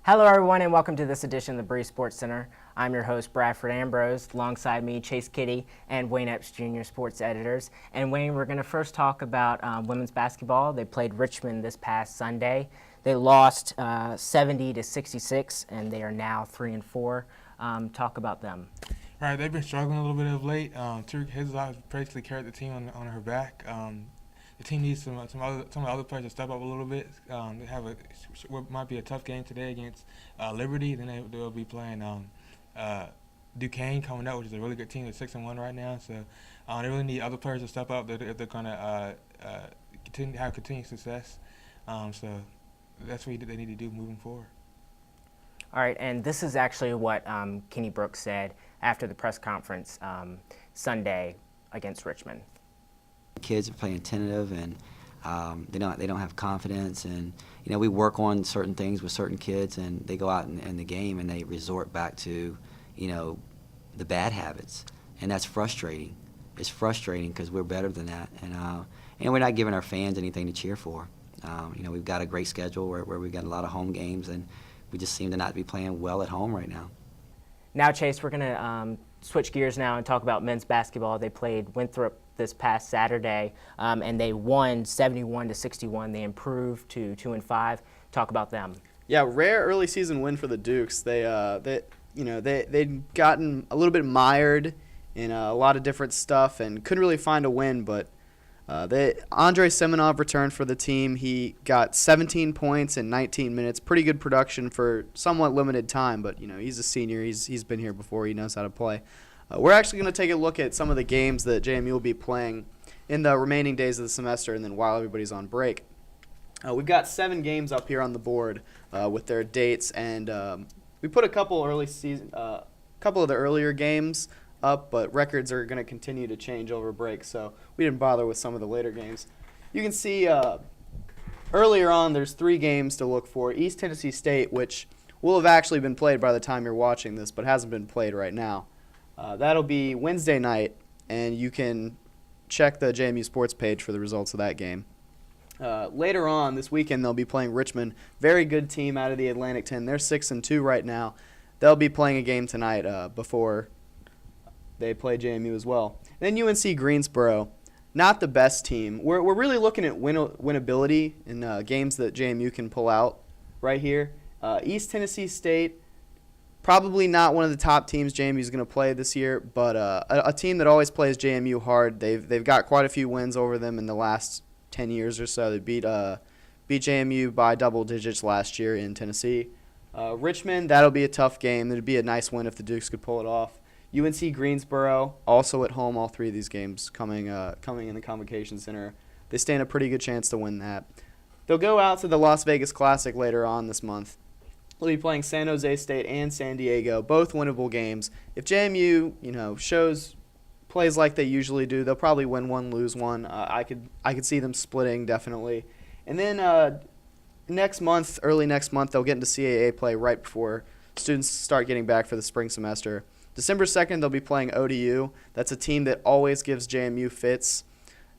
Hello, everyone, and welcome to this edition of the Bree Sports Center. I'm your host, Bradford Ambrose. Alongside me, Chase Kiddy and Wayne Epps, Jr., sports editors. And Wayne, we're going to first talk about women's basketball. They played Richmond this past Sunday. They lost 70-66, and they are now 3-4. Talk about them. Right, they've been struggling a little bit of late. Tariq Hislop basically carried the team on her back. The team needs some other players to step up a little bit. They have what might be a tough game today against Liberty. Then they'll be playing Duquesne coming up, which is a really good team. They're 6-1 right now, so they really need other players to step up if they're going to have continued success. So that's what they need to do moving forward. All right, and this is actually what Kenny Brooks said after the press conference Sunday against Richmond. Kids are playing tentative, and they don't have confidence, and we work on certain things with certain kids, and they go out in the game and they resort back to the bad habits, and that's frustrating. It's frustrating because we're better than that, and we're not giving our fans anything to cheer for. We've got a great schedule where we've got a lot of home games, and we just seem to not be playing well at home right now. Now, Chase, we're going to switch gears now and talk about men's basketball. They played Winthrop this past Saturday, and they won 71-61. They improved to 2-5. Talk about them. Yeah, rare early season win for the Dukes. They'd gotten a little bit mired in a lot of different stuff and couldn't really find a win, but Andre Semenov returned for the team. He got 17 points in 19 minutes. Pretty good production for somewhat limited time, but he's a senior. He's been here before. He knows how to play. We're actually going to take a look at some of the games that JMU will be playing in the remaining days of the semester and then while everybody's on break. We've got 7 games up here on the board with their dates, and we put a couple of the earlier games up, but records are going to continue to change over break, so we didn't bother with some of the later games. You can see earlier on there's 3 games to look for. East Tennessee State, which will have actually been played by the time you're watching this, but hasn't been played right now. That'll be Wednesday night, and you can check the JMU Sports page for the results of that game. Later on this weekend, they'll be playing Richmond. Very good team out of the Atlantic 10. They're 6-2 right now. They'll be playing a game tonight before they play JMU as well. And then UNC Greensboro, not the best team. We're really looking at winnability in games that JMU can pull out right here. East Tennessee State, probably not one of the top teams JMU is going to play this year, but a team that always plays JMU hard. They've got quite a few wins over them in the last 10 years or so. They beat JMU by double digits last year in Tennessee. Richmond, that'll be a tough game. It'd be a nice win if the Dukes could pull it off. UNC Greensboro, also at home, all 3 of these games coming in the Convocation Center. They stand a pretty good chance to win that. They'll go out to the Las Vegas Classic later on this month. They'll be playing San Jose State and San Diego, both winnable games. If JMU, plays like they usually do, they'll probably win one, lose one. I could see them splitting definitely. And then early next month, they'll get into CAA play right before students start getting back for the spring semester. December 2nd, they'll be playing ODU. That's a team that always gives JMU fits.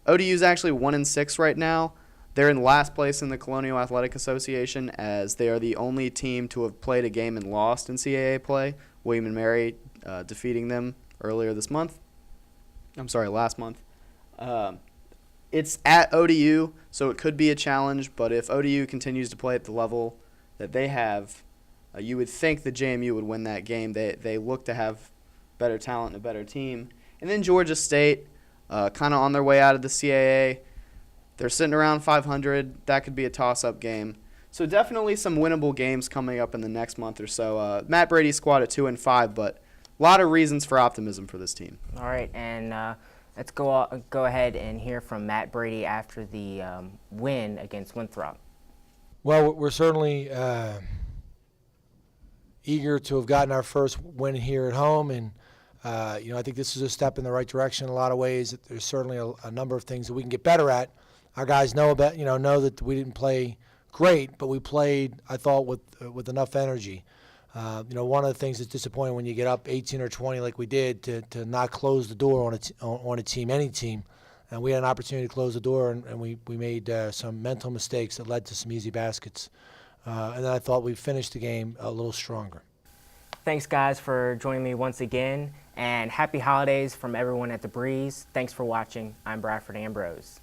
ODU's actually 1-6 right now. They're in last place in the Colonial Athletic Association as they are the only team to have played a game and lost in CAA play. William and Mary defeating them last month. It's at ODU, so it could be a challenge, but if ODU continues to play at the level that they have, you would think that JMU would win that game. They look to have better talent and a better team. And then Georgia State, kind of on their way out of the CAA. They're sitting around 500. That could be a toss-up game. So definitely some winnable games coming up in the next month or so. Matt Brady's squad at 2-5, but a lot of reasons for optimism for this team. All right, and let's go ahead and hear from Matt Brady after the win against Winthrop. Well, we're certainly eager to have gotten our first win here at home, and I think this is a step in the right direction in a lot of ways. There's certainly a number of things that we can get better at. Our guys know that we didn't play great, but we played, I thought, with enough energy. One of the things that's disappointing when you get up 18 or 20 like we did to not close the door on a team, any team. And we had an opportunity to close the door, and we made some mental mistakes that led to some easy baskets. and then I thought we finished the game a little stronger. Thanks, guys, for joining me once again, and happy holidays from everyone at The Breeze. Thanks for watching. I'm Bradford Ambrose.